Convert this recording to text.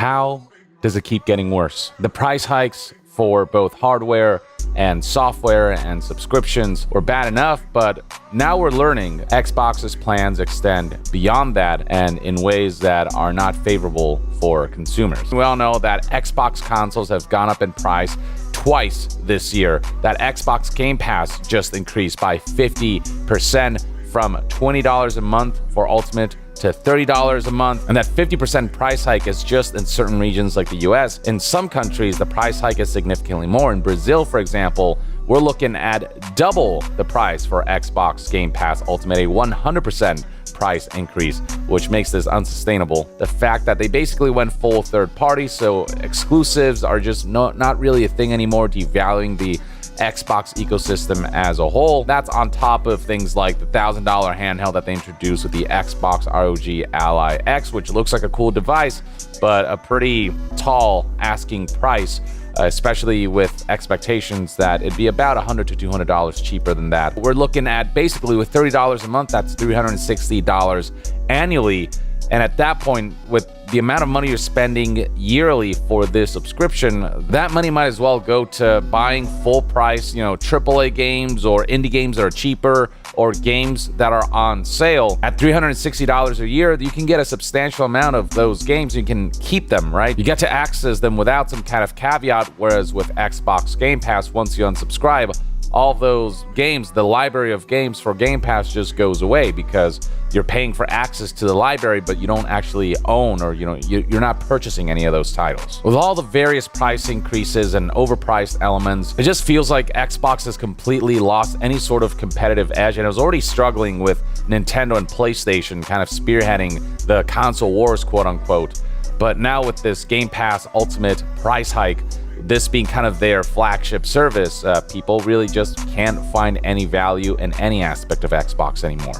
how does it keep getting worse? The price hikes for both hardware and software and subscriptions were bad enough, but now we're learning Xbox's plans extend beyond that and in ways that are not favorable for consumers. We all know that Xbox consoles have gone up in price twice this year. That Xbox Game Pass just increased by 50% from $20 a month for Ultimate to $30 a month, and that 50% price hike is just in certain regions like the US. In some countries, the price hike is significantly more. In Brazil, for example, we're looking at double the price for Xbox Game Pass Ultimate, a 100% price increase, which makes this unsustainable. The fact that they basically went full third party, so exclusives are just not really a thing anymore, devaluing the Xbox ecosystem as a whole. That's on top of things like the $1,000 handheld that they introduced with the Xbox ROG Ally X, which looks like a cool device, but a pretty tall asking price, especially with expectations that it'd be about $100 to $200 cheaper than that. We're looking at basically with $30 a month, that's $360 annually. And at that point, with the amount of money you're spending yearly for this subscription, that money might as well go to buying full price, AAA games or indie games that are cheaper or games that are on sale. At $360 a year, you can get a substantial amount of those games. You can keep them, right? You get to access them without some kind of caveat, whereas with Xbox Game Pass, once you unsubscribe, all those games, the library of games for Game Pass just goes away because you're paying for access to the library, but you don't actually own or you're not purchasing any of those titles. With all the various price increases and overpriced elements, it just feels like Xbox has completely lost any sort of competitive edge, and it was already struggling with Nintendo and PlayStation kind of spearheading the console wars, quote unquote. But now with this Game Pass Ultimate price hike, this being kind of their flagship service, people really just can't find any value in any aspect of Xbox anymore.